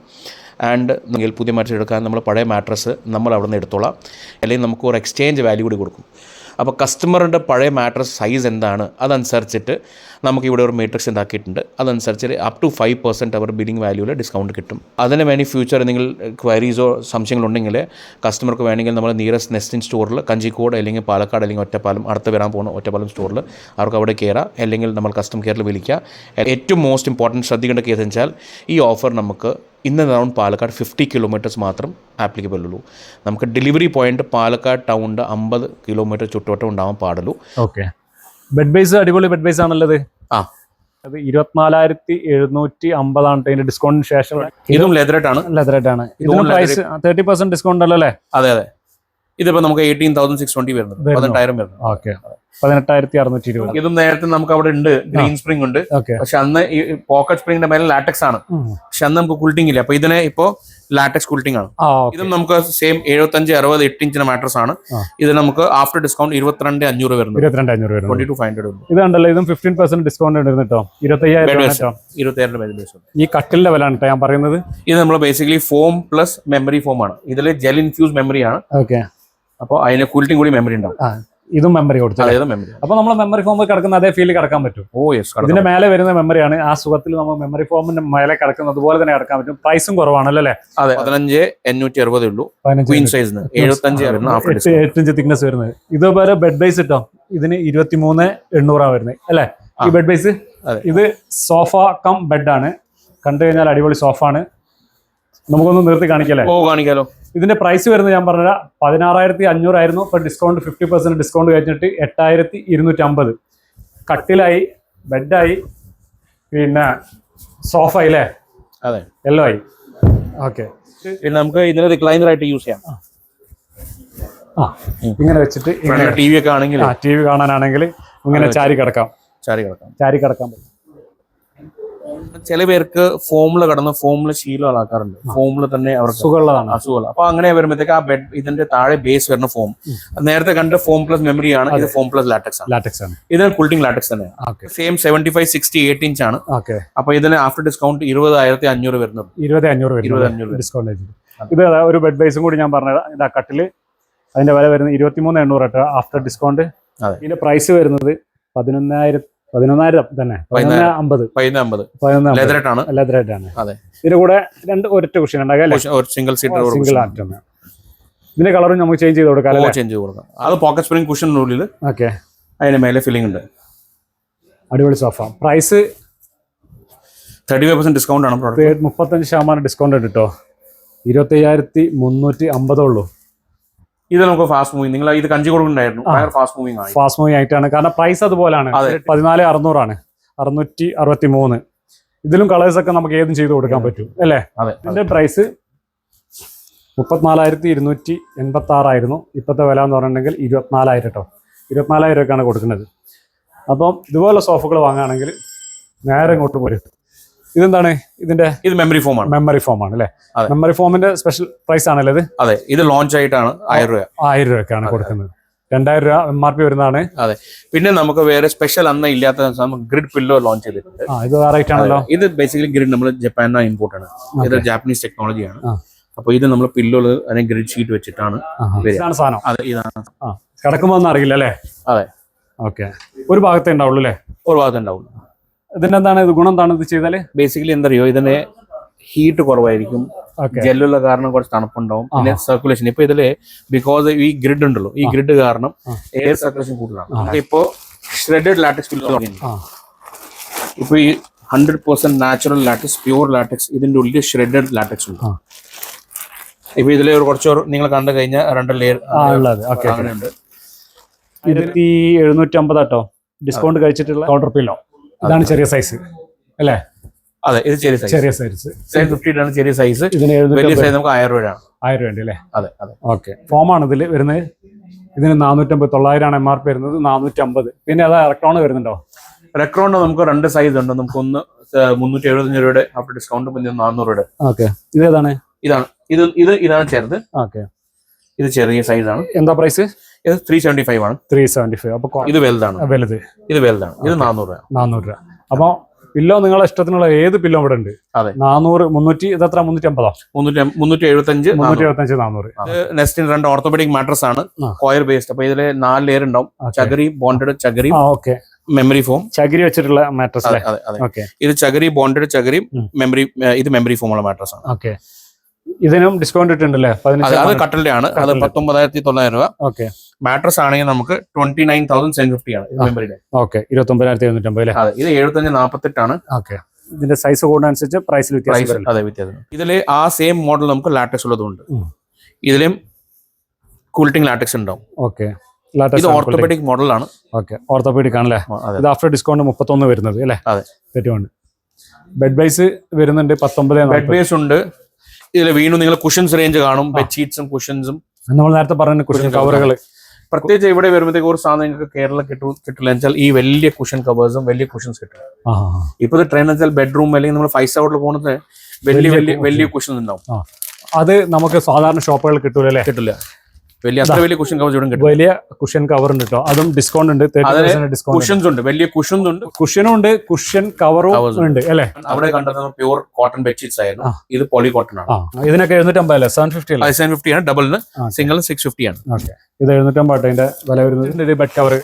And നിങ്ങൾ പുതിയ മാട്രസ് എടുക്കാൻ നമ്മൾ പഴയ മാട്രസ് നമ്മൾ അവിടെ നിന്ന് എടുത്തോളാം, അല്ലെങ്കിൽ നമുക്ക് ഒരു എക്സ്ചേഞ്ച് വാല്യൂ കൂടി കൊടുക്കും. അപ്പോൾ കസ്റ്റമറിൻ്റെ പഴയ മാട്രസ് സൈസ് എന്താണ് അതനുസരിച്ചിട്ട് നമുക്കിവിടെ ഒരു മാട്രിക്സ് ഉണ്ടാക്കിയിട്ടുണ്ട്. അതനുസരിച്ച് അപ് ടു 5% അവർ ബില്ലിംഗ് വാല്യൂവിൽ ഡിസ്കൗണ്ട് കിട്ടും. അതിന് വേണ്ടി ഫ്യൂച്ചർ നിങ്ങൾ ക്വയറീസോ സംശയങ്ങളുണ്ടെങ്കിൽ കസ്റ്റമർക്ക് വേണമെങ്കിൽ നമ്മൾ നിയറസ്റ്റ് നെസ്റ്റിൻ സ്റ്റോറിൽ കഞ്ചിക്കോട് അല്ലെങ്കിൽ പാലക്കാട് അല്ലെങ്കിൽ ഒറ്റപ്പാലം അടുത്ത് വരാൻ പോകുന്ന ഒറ്റപ്പാലം സ്റ്റോറിൽ അവർക്ക് അവിടെ കയറാം, അല്ലെങ്കിൽ നമ്മൾ കസ്റ്റമർ കെയറിൽ വിളിക്കുക. ഏറ്റവും മോസ്റ്റ് ഇമ്പോർട്ടൻറ്റ് ശ്രദ്ധിക്കേണ്ട കേസ് വെച്ചാൽ ഈ ഓഫർ നമുക്ക് in and around Palakkad 50 kilometres മാത്രം ആപ്ലിക്കബിൾ ഉള്ളൂ. നമുക്ക് ഡെലിവറി പോയിന്റ് പാലക്കാട് ടൗണിൻ്റെ 50 കിലോമീറ്റർ ചുറ്റുവട്ടം ഉണ്ടാവാൻ പാടുള്ളൂ. ഓക്കെ. ബെഡ് ബേസ് അടിപൊളി ബെഡ് ബേസ് ആണല്ലത്. അത് 24,750 ആണ് ഇതിന്റെ ഡിസ്കൗണ്ടിന് ശേഷം. ഇതും ലെതറേറ്റ് ആണ്. ഇതിന് പ്രൈസ് 30% ഡിസ്കൗണ്ട് അല്ലേ? അതെ. ഇതിപ്പോ നമുക്ക് 18,620 വരുന്നത്, 18,000 വരുന്നത്. ഓക്കെ, 18,620. ഇതും നേരത്തെ നമുക്ക് അവിടെ ഉണ്ട്, ഗ്രീൻ സ്പ്രിംഗ് ഉണ്ട്. പക്ഷെ അന്ന് ഈ പോക്കറ്റ് സ്പ്രിംഗിന്റെ മേലെ ലാറ്റക്സ് ആണ്. പക്ഷെ അന്ന് നമുക്ക് കൂൾട്ടിംഗ് ഇല്ല. അപ്പൊ ഇതിനെ ഇപ്പോ ലാറ്റക്സ് കൂൾട്ടിംഗ് ആണ്. ഇതും നമുക്ക് സെയിം 75, 60, 8 ഇഞ്ചിന്റെ മാട്രസ് ആണ്. ഇത് നമുക്ക് ആഫ്റ്റർ ഡിസ്കൗണ്ട് 22,500 വരുന്നത്. 22,500 വരുന്നത്. ഇത് കണ്ടല്ലോ, ഇതും 15% ഡിസ്കൗണ്ട് ഉണ്ട് കേട്ടോ. 25,000 ഈ കട്ടിലിന്റെ വില ആണ് ഞാൻ പറയുന്നത്. ഇത് നമ്മൾ basically form plus memory form ആണ്. ഇതിൽ ജെൽ ഇൻഫ്യൂസ് മെമ്മറി ആണ്. ഓക്കെ, അപ്പോൾ അതിന് കൂൾട്ടിംഗ് കൂടി മെമ്മറി ഉണ്ടാവും. ഇതും മെമ്മറി കൊടുത്തു. അപ്പൊ നമ്മൾ മെമ്മറി ഫോം കിടക്കുന്ന അതേ ഫീൽ കിടക്കാൻ പറ്റും. ഇതിന്റെ മേലെ വരുന്ന മെമ്മറിയാണ്. ആ സുഖത്തിൽ നമ്മൾ മെമ്മറി ഫോമിന്റെ മേലെ കിടക്കുന്നത് പോലെ തന്നെ കിടക്കാൻ പറ്റും. പ്രൈസും കുറവാണല്ലോ അല്ലേ? അതെ, 15,860 ഉള്ളൂ. ക്വീൻ സൈസിന് 75 തിക്നെസ് വരുന്നത്. ഇതുപോലെ ബെഡ് ബേസ് ഇട്ടോ, ഇതിന് 23,800 വരുന്നത് അല്ലേ ഈ ബെഡ് ബേസ്? ഇത് സോഫ കം ബെഡ് ആണ്. കണ്ടു കഴിഞ്ഞാൽ അടിപൊളി സോഫ ആണ്. നമുക്കൊന്ന് നിർത്തി കാണിക്കല്ലേ? കാണിക്കാലോ. ഇതിന്റെ പ്രൈസ് വരുന്നത് ഞാൻ പറഞ്ഞ 16,500 ആയിരുന്നു. ഇപ്പൊ ഡിസ്കൗണ്ട് 50% ഡിസ്കൗണ്ട് കഴിഞ്ഞിട്ട് 8,250. കട്ടിലായി, ബെഡായി, പിന്നെ സോഫ ആയില്ലേ? അതെ, എല്ലാം ആയി. ഓക്കെ, പിന്നെ നമുക്ക് ഇതിനെ റിക്ലൈനർ ആയിട്ട് യൂസ് ചെയ്യാം. ഇങ്ങനെ വെച്ചിട്ട് ടി വി ഒക്കെ ആണെങ്കിൽ, ടി വി കാണാനാണെങ്കിൽ ഇങ്ങനെ ചാരി കിടക്കാം പറ്റും. ചില പേർക്ക് ഫോമില് കടന്ന് ഫോമില് ശീലം ആക്കാറുണ്ട്. ഫോമില് തന്നെ അവർക്ക് സുഖമുള്ളതാണ്, അസുഖമുള്ള. അപ്പൊ അങ്ങനെ വരുമ്പോഴത്തേക്ക് ആ ബെഡ് ഇതിന്റെ താഴെ ബേസ് വരുന്ന ഫോം നേരത്തെ കണ്ട ഫോം പ്ലസ് മെമ്മറി ആണ്. ഇത് ഫോം പ്ലസ് ലാറ്റക്സ് ആണ്. ഇത് കൂൾട്ടിംഗ് ലാറ്റക്സ് തന്നെയാണ്. സെയിം 75, 60, 8 ഇഞ്ച് ആണ്. അപ്പൊ ഇതിന് ആഫ്റ്റർ ഡിസ്കൗണ്ട് 20,500 വരുന്നത്. 20,500 ഡിസ്കൗണ്ട്. ഇത് ഒരു ബെഡ് ബേസും കൂടി ഞാൻ പറഞ്ഞത്. ഇതാ കട്ടില്, അതിന്റെ വില വരുന്നത് 23,800 ആഫ്റ്റർ ഡിസ്കൗണ്ട്. ഇതിന്റെ പ്രൈസ് വരുന്നത് 11,000 തന്നെ, 11,50 ലെതറായിട്ടാണ്. ഇതിന്റെ കൂടെ ഒരൊറ്റ കുഷൻ ഉണ്ടാകാം, സിംഗിൾ സീറ്റർ. ഇതിന്റെ കളറും നമുക്ക് ചേഞ്ച് ചെയ്ത് കൊടുക്കാം. അത് പോക്കറ്റ് സ്പ്രിംഗ് കുഷനുള്ളിൽ. ഓക്കെ, അതിന്റെ മേലെ ഫില്ലിംഗ് ഉണ്ട്. അടിപൊളി സോഫ. പ്രൈസ് 35% ഡിസ്കൗണ്ട് ആണ്. 35% ഡിസ്കൗണ്ട് ഉണ്ട് കേട്ടോ. 25,350 ഉള്ളൂ. ഇത് നമുക്ക് ഫാസ്റ്റ് മൂവിങ്. നിങ്ങൾ ഇത് കഞ്ചി കൊടുക്കുന്നുണ്ടായിരുന്നു, ഫാസ്റ്റ് മൂവിങ് ആയിട്ടാണ്. കാരണം പ്രൈസ് അതുപോലെയാണ്. 14,600 ആണ്, 663. ഇതിലും കളേഴ്സ് ഒക്കെ നമുക്ക് ഏതും ചെയ്ത് കൊടുക്കാൻ പറ്റും അല്ലേ? ഇതിന്റെ പ്രൈസ് 34,286 ആയിരുന്നു. ഇപ്പോഴത്തെ വില എന്ന് പറഞ്ഞിട്ടുണ്ടെങ്കിൽ 24,000 കേട്ടോ. 24,000 ഒക്കെയാണ് കൊടുക്കുന്നത്. അപ്പം ഇതുപോലെ സോഫകൾ വാങ്ങുകയാണെങ്കിൽ നേരെ ഇങ്ങോട്ട് പോരും. ഇതെന്താണ്? ഇത് മെമ്മറി ഫോം ആണ്. മെമ്മറി ഫോം ആണ് അല്ലേ? മെമ്മറി ഫോമിന്റെ സ്പെഷ്യൽ പ്രൈസ് ആണല്ലേ ഇത്? അതെ, ഇത് ലോഞ്ച് ആയിട്ടാണ് 1,000 രൂപയ്ക്കാണ് കൊടുക്കുന്നത്. 2,000 രൂപ MRP വരുന്നതാണ്. അതെ, പിന്നെ നമുക്ക് വേറെ സ്പെഷ്യൽ അന്ന് ഇല്ലാത്ത ഗ്രിഡ് പില്ലോ ലോഞ്ച് ചെയ്തിട്ടുണ്ട്. ഇത് വേറെ ആണല്ലോ. ഇത് ബേസിക്കലി ഗ്രിഡ് നമ്മൾ ജപ്പാനിൽ ഇമ്പോർട്ട് ആണ്. ഇത് ജാപ്പനീസ് ടെക്നോളജിയാണ്. അപ്പൊ ഇത് നമ്മൾ പില്ലോള് അതിനെ ഗ്രിഡ് ഷീറ്റ് വെച്ചിട്ടാണ് സാധനം. അതെ, ഇതാണ്. കിടക്കുമ്പോ ഒന്നും അറിയില്ല അല്ലേ? അതെ. ഓക്കെ, ഒരു ഭാഗത്തേ ഉണ്ടാവുള്ളൂ അല്ലേ? ഒരു ഭാഗത്തേ ഉണ്ടാവുള്ളൂ. ഇതിന്റെ എന്താണ് ഗുണം? എന്താണ് ഇത് ചെയ്താല്? ബേസിക്കലി എന്തറിയോ, ഇതിന് ഹീറ്റ് കുറവായിരിക്കും. ജെല്ലുള്ള കാരണം കുറച്ച് തണുപ്പുണ്ടാവും. പിന്നെ സർക്കുലേഷൻ ഇപ്പൊ ഇതില് ബിക്കോസ് ഈ ഗ്രിഡ് ഉണ്ടല്ലോ, ഈ ഗ്രിഡ് കാരണം എയർ സർക്കുലേഷൻ കൂടുതലാണ്. ഇപ്പോ ഷ്രെഡഡ് ലാറ്റക്സ് ഇപ്പൊ ഈ 100% നാച്ചുറൽ ലാറ്റക്സ്, പ്യൂർ ലാറ്റക്സ്. ഇതിന്റെ ഉള്ളിൽ ഷ്രെഡഡ് ലാറ്റക്സ് ഉണ്ട്. ഇപ്പൊ ഇതില് കുറച്ച് നിങ്ങൾ കണ്ടു കഴിഞ്ഞാൽ 2 ലെയർ ഉണ്ട്. 1750 കേട്ടോ ഡിസ്കൗണ്ട് കഴിച്ചിട്ടുള്ള കൗണ്ടർ പില്ലോ. ഇതാണ് ചെറിയ സൈസ് അല്ലേ? അതെ, ഇത് ചെറിയ സൈസ് 50 ആണ് ചെറിയ സൈസ്. ഇതിന് വലിയ സൈസ് നമുക്ക് 1,000 രൂപയാണ്. 1,000 രൂപ അല്ലേ? അതെ. ഓക്കെ, ഫോമാണ് ഇതിൽ വരുന്നത്. ഇതിന് 450, 900 ആണ് MRP വരുന്നത്. 450. പിന്നെ അത് ഇലക്ട്രോൺ വരുന്നുണ്ടോ? ഇലക്ട്രോണിന് നമുക്ക് 2 സൈസ് ഉണ്ട്. നമുക്ക് ഒന്ന് 375 രൂപയുടെ ആഫ്റ്റർ ഡിസ്കൗണ്ട്, പിന്നെ 400 രൂപയുടെ. ഓക്കെ, ഇതേതാണ്? ഇതാണ് ചെറുത്. ഓക്കെ, ഇത് ചെറിയ സൈസ് ആണ്. എന്താ പ്രൈസ്? ഇത് 375 ആണ്. 375. അപ്പൊ ഇത് വലുതാണ്. ഇത് 400 രൂപ. 400 രൂപ. അപ്പൊ പില്ലോ നിങ്ങളെ ഇഷ്ടത്തിനുള്ള ഏത് പില്ലോ ഇവിടെ ഉണ്ട്. അതെ, 400, 300, ഇതെത്ര? 350, 375, 400. നെസ്റ്റിന് 2 ഓർത്തോപെഡിക് മാട്രസ് ആണ്, കോയർ ബേസ്ഡ്. അപ്പൊ ഇതില് 4 ലെയർ ഉണ്ടാവും. ചകിരി ബോണ്ടഡ് ചകിരി, മെമ്മറി ഫോം, ചകിരി വെച്ചിട്ടുള്ള മാട്രസ്. ഇത് ചകിരി ബോണ്ടഡ് ചകിരി മെമ്മറി. ഇത് മെമ്മറി ഫോം ഉള്ള മാട്രസ് ആണ്. ഓക്കെ, ഇതിനും ഡിസ്കൗണ്ട് ഇട്ടുണ്ടല്ലേ? അത് കട്ടലിന്റെ ആണ്. അത് 19,900 രൂപ. ഓക്കെ, മാട്രസ് ആണെങ്കിൽ നമുക്ക് 29,750 ആണ് മെമ്മറിയുടെ. ഓക്കെ, 29,750 അല്ലേ? അതെ, ഇത് 75-48 ആണ്. ഓക്കെ, ഇതിന്റെ സൈസ് കൂടുന്നതനുസരിച്ച് പ്രൈസിൽ വ്യത്യാസം. അതെ, വ്യത്യാസം. ഇതില് ആ സെയിം മോഡൽ നമുക്ക് ലാറ്റക്സ് ഉള്ളതുണ്ട്. ഇതിലും കൂൾട്ടിംഗ് ലാറ്റക്സ് ഉണ്ടാവും. ഓക്കെ, ഇത് ഓർത്തോപെഡിക് മോഡലാണ്. ഓക്കെ, ഓർത്തോപെഡിക് ആണല്ലേ? ഇത് ആഫ്റ്റർ ഡിസ്കൗണ്ട് 31 വരുന്നത് അല്ലേ? അതെ, 31. ബെഡ് ബേസ് വരുന്നുണ്ട് 19. ബെഡ് ബേസ് ഉണ്ട്. ഇതിൽ വീണ്ടും നിങ്ങൾ കുഷൻസ് റേഞ്ച് കാണും. ബെഡ് ഷീറ്റ്സും കുഷൻസും നമ്മൾ നേരത്തെ പറഞ്ഞ കുഷൻ കവറുകൾ. പ്രത്യേകിച്ച് ഇവിടെ വരുമ്പോഴത്തേക്ക് ഒരു സാധനം നിങ്ങൾക്ക് കേരള കിട്ടില്ല വെച്ചാൽ ഈ വലിയ കുഷൻ കവേഴ്സും വലിയ കുഷൻസ് കിട്ടും. ഇപ്പോഴത്തെ ട്രെൻഡ് വെച്ചാൽ ബെഡ്റൂം അല്ലെങ്കിൽ നമ്മൾ 5 സ്റ്റാറിൽ പോകുന്നത് വലിയ കുഷൻ ഉണ്ടാവും. അത് നമുക്ക് സാധാരണ ഷോപ്പുകളിൽ കിട്ടൂലേ? കിട്ടില്ല. അത്ര വലിയ കുഷൻ കവേഴ്സ് ഇവിടെ കിട്ടും. വലിയ കുഷൻ കവർ ഉണ്ട് കേട്ടോ. അതും ഡിസ്കൗണ്ട് ഉണ്ട്. 30% ഡിസ്കൗണ്ട്. കുഷൻസ് ഉണ്ട്, വലിയ കുഷൻസ് ഉണ്ട്, കുഷനും ഉണ്ട്, കുഷൻ കവറും ഉണ്ട് അല്ലേ? അവിടെ കണ്ടത് പ്യൂർ കോട്ടൺ ബെഡ്ഷീറ്റ്സ് ആയിരുന്നു. ഇത് പോളി കോട്ടൺ ആണ്. ഇതിനൊക്കെ 750 അല്ലേ? 750 അല്ലേ? 750 ആണ്. ഡബിളിന് സിംഗിളിന് 650 ആണ്. ഇത് 750 അതിന്റെ വില വരുന്നത്. Bed cover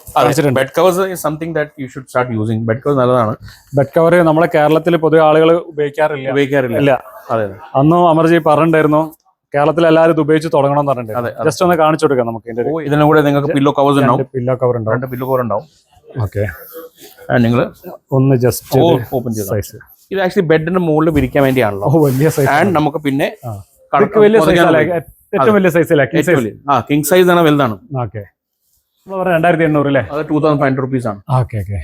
bed covers something that you should start using. Bed cover നല്ലതാണ്. ബെഡ് കവർ നമ്മളെ കേരളത്തിൽ പൊതുവെ ആളുകൾ ഉപയോഗിക്കാറില്ല. അതെ. അന്നും അമർജി പറഞ്ഞിട്ടുണ്ടായിരുന്നു കേരളത്തിൽ എല്ലാവരും ഇത് ഉപയോഗിച്ച് തുടങ്ങണം എന്ന് പറഞ്ഞിട്ടുണ്ട്. ജസ്റ്റ് ഒന്ന് കാണിച്ചു കൊടുക്കാം നമുക്ക്. ഇതിനും കൂടെ നിങ്ങൾക്ക് പില്ലോ കവേഴ്സ് ഉണ്ടാവും. പില്ലോ കവർ ഉണ്ടാവും. 2 പില്ലോ കവർ ഉണ്ടാവും. ഓക്കെ, നിങ്ങൾ ഒന്ന് ജസ്റ്റ് ഓപ്പൺ ചെയ്ത് സൈസ്. ഇത് ആക്ച്വലി ബെഡിന്റെ മുകളിൽ വിരിക്കാൻ വേണ്ടിയാണല്ലോ. വലിയ സൈസ്. ആൻഡ് നമുക്ക് പിന്നെ വലിയ സൈസ്, ഏറ്റവും വലിയ സൈസ് അല്ലേ? കിങ് സൈസ് ആണ്, വലുതാണ്. ഓക്കെ, 2800 അല്ലേ? അത് 2500 rupees ആണ്. ഓക്കെ ഓക്കെ,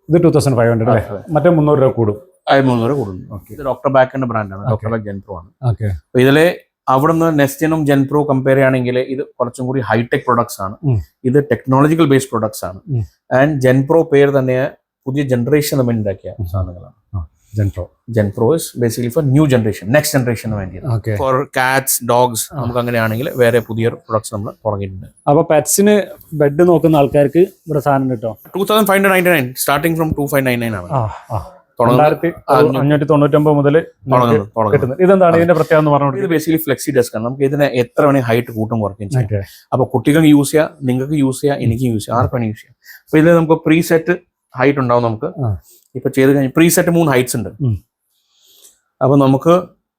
ഇത് 2500 അല്ലേ? മറ്റേ 300 രൂപ കൂടും. 300 കൂടും. ഇത് ഡോക്ടർ ബാക്കിന്റെ ബ്രാൻഡാണ്. ഡോക്ടർ ബാക്ക് ജെൻപ്രോ ആണ്. ഓക്കെ, അപ്പൊ ഇതിലെ അവിടുന്ന് നെസ്റ്റിനും ജെൻപ്രോ കമ്പയർ ചെയ്യുകയാണെങ്കിൽ ഇത് കുറച്ചും കൂടി ഹൈടെക് പ്രൊഡക്ട്സ് ആണ്. ഇത് ടെക്നോളജിക്കൽ ബേസ്ഡ് പ്രൊഡക്ട്സ് ആണ്. ആൻഡ് ജെൻപ്രോ പേര് തന്നെ പുതിയ ജനറേഷൻ നമ്മൾ ഉണ്ടാക്കിയ സാധനങ്ങളാണ്. Genpro is basically for new generation, next ജനറേഷന് വേണ്ടി. ഫോർ കാറ്റ്സ്, ഡോഗ്സ് നമുക്ക് അങ്ങനെയാണെങ്കിൽ വേറെ പുതിയ പ്രൊഡക്ട്സ് നമ്മൾ തുടങ്ങിയിട്ടുണ്ട്. അപ്പൊ പെറ്റ്സിന് ബെഡ് നോക്കുന്ന ആൾക്കാർക്ക് ഇവിടെ സാധനം കിട്ടും. 2599 സ്റ്റാർട്ടിംഗ് ഫ്രം 2599 ആണ്. 599 മുതൽ കിട്ടുന്നത്. ഇതെന്താണ് ഇതിന്റെ പ്രത്യേകത എന്ന് പറഞ്ഞത്? ഇത് ബേസിക്കലി ഫ്ലെക്സി ഡെസ്ക് ആണ്. നമുക്ക് ഇതിനെ എത്ര വേണമെങ്കിൽ ഹൈറ്റ് കൂട്ടും കുറയ്ക്കും ചെയ്യാം. അപ്പൊ കുട്ടികൾക്ക് യൂസ് ചെയ്യാം, നിങ്ങൾക്ക് യൂസ് ചെയ്യാം, എനിക്ക് യൂസ് ചെയ്യാം, ആർക്ക് വേണമെങ്കിൽ യൂസ് ചെയ്യാം. അപ്പൊ ഇതിൽ നമുക്ക് പ്രീ സെറ്റ് ഹൈറ്റ് ഉണ്ടാവും. നമുക്ക് ഇപ്പൊ ചെയ്ത് കഴിഞ്ഞാൽ പ്രീ സെറ്റ് 3 ഹൈറ്റ്സ് ഉണ്ട്. അപ്പൊ നമുക്ക്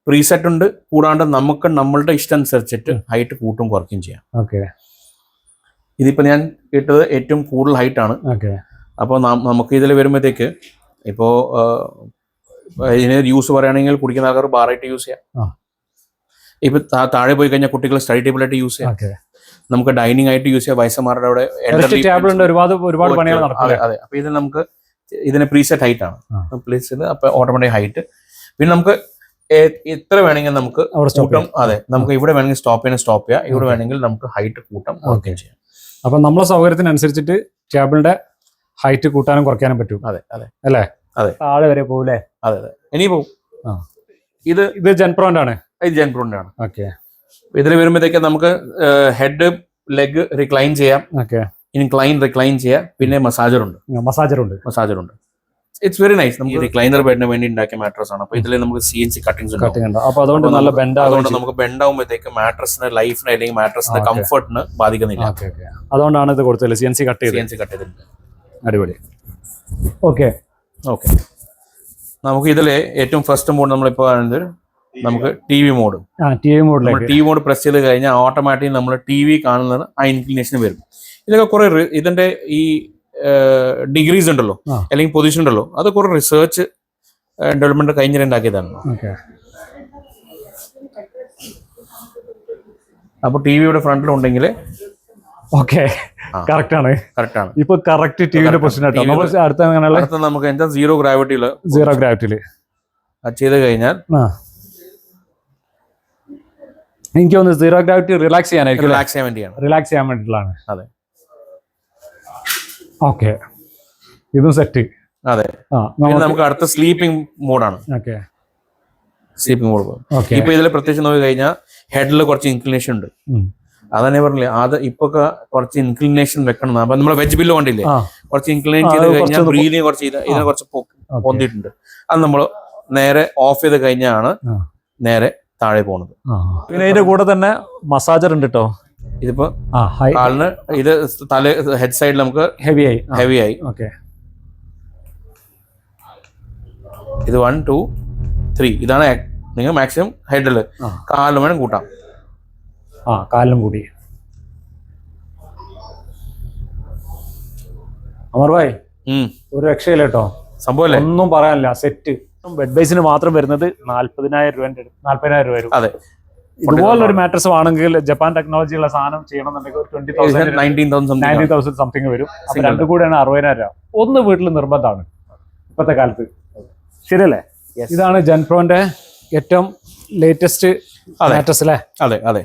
പ്രീ സെറ്റ് ഉണ്ട്, കൂടാണ്ട് നമുക്ക് നമ്മളുടെ ഇഷ്ടം അനുസരിച്ചിട്ട് ഹൈറ്റ് കൂട്ടും കുറയ്ക്കും ചെയ്യാം. ഇതിപ്പോ ഞാൻ ഇട്ടത് ഏറ്റവും കൂടുതൽ ഹൈറ്റ് ആണ്. അപ്പൊ നമുക്ക് ഇതിൽ വരുമ്പോഴത്തേക്ക് ഇപ്പോ ഇതിന് യൂസ് പറയുകയാണെങ്കിൽ കുടിക്കുന്ന ആൾക്കാർ ബാറായിട്ട് യൂസ് ചെയ്യാം. ഇപ്പൊ താഴെ പോയി കഴിഞ്ഞാൽ കുട്ടികൾ സ്റ്റഡി ടേബിൾ ആയിട്ട് യൂസ് ചെയ്യാം. നമുക്ക് ഡൈനിങ് ആയിട്ട് യൂസ് ചെയ്യാം. വയസ്സന്മാരുടെ അവിടെ ഒരുപാട് പണികൾ നടക്കും. അതെ. അപ്പൊ ഇത് നമുക്ക് ഇതിന് പ്രീസെറ്റ് ഹൈറ്റ് ആണ്. പ്ലേസ് ചെയ്ത് അപ്പൊ ഓട്ടോമാറ്റിക് ഹൈറ്റ്. പിന്നെ നമുക്ക് എത്ര വേണമെങ്കിൽ നമുക്ക് കൂട്ടം. അതെ, നമുക്ക് ഇവിടെ വേണമെങ്കിൽ സ്റ്റോപ്പ് ചെയ്യാം. ഇവിടെ വേണമെങ്കിൽ നമുക്ക് ഹൈറ്റ് കൂട്ടാം ചെയ്യാം. അപ്പൊ നമ്മളെ സൗകര്യത്തിനനുസരിച്ചിട്ട് ടേബിളിന്റെ ഹൈറ്റ് കൂട്ടാനും കുറയ്ക്കാനും പറ്റും. അതെ അതെ അല്ലേ? അതെ, താഴെ വരെ പോകൂലേ? അതെ അതെ, ഇനി പോകും. ഇത് ജെൻപ്രോന്റെ ആണ്. ഇത് ജെൻപ്രോന്റെ ആണ്. ഓക്കെ, ഇതിൽ വരുമ്പോഴത്തേക്ക് നമുക്ക് ഹെഡ്, ലെഗ് റിക്ലൈൻ ചെയ്യാം. ഓക്കെ, റിക്ലൈൻ ചെയ്യാം. പിന്നെ മസാജർ ഉണ്ട്. It's very nice. നമുക്ക് റിക്ലൈനർ ബെഡിന് വേണ്ടി ഉണ്ടാക്കിയ മാട്രസ് ആണ്. അപ്പൊ ഇതിൽ നമുക്ക് CNC കട്ടിങ്സ് ഉണ്ട്. അപ്പൊ അതുകൊണ്ട് നല്ല ബെൻഡ് അതുകൊണ്ട് നമുക്ക് ബെൻഡ് ആകുമ്പോഴത്തേക്ക് മാട്രസിന് ലൈഫിന് അല്ലെങ്കിൽ മാട്രസിന്റെ കംഫർട്ടിന് ബാധിക്കുന്നില്ല. അതുകൊണ്ടാണ് ഇത് കൊടുത്തത് CNC കട്ട് ചെയ്തിട്ടുണ്ട്. അടിപൊളി. ഓക്കെ, നമുക്ക് ഇതിലെ ഏറ്റവും ഫസ്റ്റ് മോഡ് നമ്മളിപ്പോ നമുക്ക് TV mode. TV mode press ചെയ്ത് കഴിഞ്ഞാൽ ഓട്ടോമാറ്റിക് നമ്മൾ TV കാണുന്നത് ആ ഇൻക്ലിനേഷൻ വരും. ഇതൊക്കെ കുറെ ഇതിന്റെ ഈ ഡിഗ്രീസ് ഉണ്ടല്ലോ, അല്ലെങ്കിൽ പൊസിഷൻ ഉണ്ടല്ലോ, അത് കുറെ റിസർച്ച് ഡെവലപ്മെന്റ് കഴിഞ്ഞിട്ടുണ്ടാക്കിയതാണ്. അപ്പൊ ടിവിയുടെ ഫ്രണ്ടിൽ ഉണ്ടെങ്കിൽ കറക്റ്റ് ആണ്. ഇപ്പൊ കറക്റ്റ് ടിവിയുടെ പൊസിഷൻ അടുത്ത നമുക്ക് എന്താ സീറോ ഗ്രാവിറ്റിയില് ചെയ്ത് കഴിഞ്ഞാൽ എനിക്ക് തോന്നുന്നു സീറോ ഗ്രാവിറ്റി റിലാക്സ് ചെയ്യാൻ വേണ്ടിയിട്ടാണ്. അതെ, ഓക്കെ, ഇതും സെറ്റ്. അതെ, നമുക്ക് അടുത്ത സ്ലീപ്പിംഗ് മോഡാണ്. Sleeping mode. ഇപ്പൊ ഇതിൽ പ്രത്യേകിച്ച് നോക്കി കഴിഞ്ഞാൽ ഹെഡിൽ കുറച്ച് ഇൻക്ലിനേഷൻ ഉണ്ട്. അതന്നെ പറഞ്ഞില്ലേ, അത് ഇപ്പൊ കുറച്ച് ഇൻക്ലിനേഷൻ വെക്കണം. അപ്പൊ നമ്മള് വെജ് ബില്ല് കണ്ടില്ലേ, കുറച്ച് ഇൻക്ലിനേഷൻ ചെയ്ത് കഴിഞ്ഞാൽ ബ്രീതിങ് കുറച്ച് ഇതിനെ കുറച്ച് പൊന്തിയിട്ടുണ്ട്. അത് നമ്മൾ നേരെ ഓഫ് ചെയ്ത് കഴിഞ്ഞാണ് നേരെ താഴെ പോണത്. പിന്നെ ഇതിന്റെ കൂടെ തന്നെ മസാജർ ഉണ്ട് കേട്ടോ. ഇതിപ്പോ കാലിന് ഇത് തല ഹെഡ് സൈഡിൽ നമുക്ക് ഹെവി ആയി. ഇത് 1 2 3 ഇതാണ് നിങ്ങൾ മാക്സിമം ഹെഡില്. കാലിലും വേണം കൂട്ടാം. കാലിലും കൂടി. അമർ ഭായ്, ഒരു രക്ഷയില്ല കേട്ടോ, സംഭവം ഒന്നും പറയാനില്ല. സെറ്റ് ബെഡ് ബേസിന് മാത്രം വരുന്നത് 40,000 രൂപ വരും. അതെ, ഇതുപോലൊരു മാട്രസ് ആണെങ്കിൽ ജപ്പാൻ ടെക്നോളജിയുള്ള സാധനം ചെയ്യണമെന്നുണ്ടെങ്കിൽ 19,000 സംതിങ് വരും. അപ്പൊ രണ്ടു കൂടെയാണ് 60,000 രൂപ. ഒന്ന് വീട്ടിൽ നിർബന്ധമാണ് ഇപ്പോഴത്തെ കാലത്ത്. ശരിയല്ലേ? ഇതാണ് ജെൻപ്രോന്റെ ഏറ്റവും ലേറ്റസ്റ്റ് മാട്രസ് അല്ലേ? അതെ അതെ.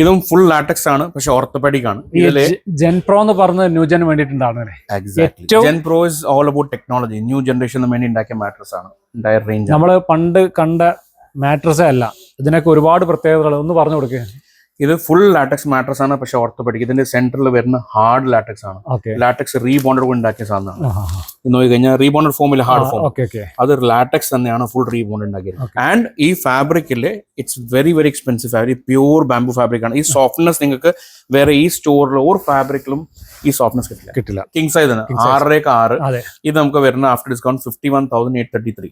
ഇതും ഫുൾ ലാറ്റക്സ് ആണ്, പക്ഷെ ഓർത്തോപെഡിക് ആണ്. ജെൻ പ്രോ എന്ന് പറഞ്ഞ ന്യൂ ജെൻ വേണ്ടിയിട്ടുണ്ടാണ്. Gen Pro is all about technology. New ജനറേഷന് വേണ്ടി ഉണ്ടാക്കിയ മാട്രസ് ആണ്. എൻറ്റയർ റേഞ്ച് നമ്മള് പണ്ട് കണ്ട മാട്രസേ അല്ല, ഇതിനൊക്കെ ഒരുപാട് പ്രത്യേകതകൾ ഒന്ന് പറഞ്ഞു കൊടുക്കുക. ഇത് ഫുൾ ലാറ്റക്സ് മാട്രസ് ആണ്, പക്ഷെ ഓർത്തോപെഡിക്. ഇതിന്റെ സെന്ററിൽ വരുന്ന ഹാർഡ് ലാറ്റക്സ് ആണ്. ലാറ്റക്സ് റീബോണ്ടഡ് കൊണ്ട് ഉണ്ടാക്കിയ സാധനമാണ്. നോക്കി കഴിഞ്ഞാൽ റീബോണ്ടഡ് ഫോമിൽ ഹാർഡ് ഫോം, അത് ലാറ്റക്സ് തന്നെയാണ് ഫുൾ റീബോണ്ട് ഉണ്ടാക്കിയത്. ആൻഡ് ഈ ഫാബ്രിക്കില് it's very very expensive fabric, pure bamboo fabric ആണ്. ഈ സോഫ്റ്റ്നെസ് നിങ്ങൾക്ക് വേറെ ഈ സ്റ്റോറിൽ ഒരു ഫാബ്രിക്കിലും ഈ സോഫ്റ്റ്നെസ് കിട്ടില്ല. കിങ് സൈസ് ആണ് 6/6. ഇത് നമുക്ക് വരുന്ന ആഫ്റ്റർ ഡിസ്കൗണ്ട് 51,833,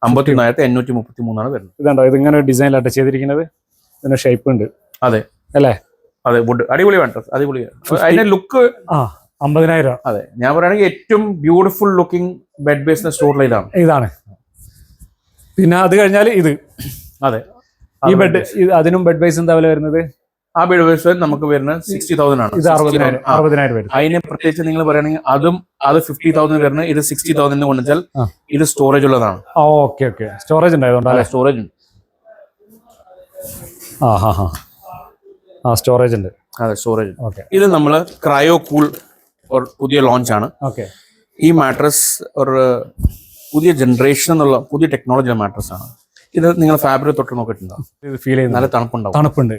51,833 വരുന്നത്. ഇതുണ്ടോ, ഇതിങ്ങനെ ഡിസൈനിലായിട്ട് ചെയ്തിരിക്കുന്നത്. ഇതിന്റെ ഷേപ്പ് ഉണ്ട്. അതെ അല്ലേ? അതെ, വുഡ് അടിപൊളി വേണ്ട, അടിപൊളി. അതിന്റെ ലുക്ക് 50,000. അതെ, ഞാൻ പറയുകയാണെങ്കിൽ ഏറ്റവും ബ്യൂട്ടിഫുൾ ലുക്കിംഗ് ബെഡ് ബേസ് സ്റ്റോറിൽ ഇതാണ്. പിന്നെ അത് കഴിഞ്ഞാൽ ഇത്. അതെ, ഈ ബെഡ്, അതിനും ബെഡ് ബേസ് എന്താ വില വരുന്നത്? ആ ബെഡ് ബേസ് നമുക്ക് വരുന്നത് 60,000 ആണ്. ഇത് 60,000 വരും. അതിനെ പ്രത്യേകിച്ച് നിങ്ങൾ പറയുകയാണെങ്കിൽ അത് 50,000 വരുന്നത്. ഇത് 60,000 കൊണ്ടുവച്ചാൽ ഇത് സ്റ്റോറേജ് ഉള്ളതാണ്. ഓക്കെ ഓക്കെ, സ്റ്റോറേജ് ഉണ്ടായതുകൊണ്ട് സ്റ്റോറേജ് ഉണ്ട്. സ്റ്റോറേജ് ഉണ്ട്. അതെ, സ്റ്റോറേജ്. ഇത് നമ്മൾ ക്രയോ കൂൾ ഒരു പുതിയ ലോഞ്ച് ആണ്. ഈ മാട്രസ് ഒരു പുതിയ ജനറേഷൻ എന്നുള്ള പുതിയ ടെക്നോളജിയുടെ മാട്രസ് ആണ്. ഇത് നിങ്ങൾ ഫാബ്രിക് തൊട്ട് നോക്കിയിട്ടുണ്ടാവും. ഇത് ഫീൽ ചെയ്യുന്നത് നല്ല തണുപ്പുണ്ടാവും. തണുപ്പുണ്ട്.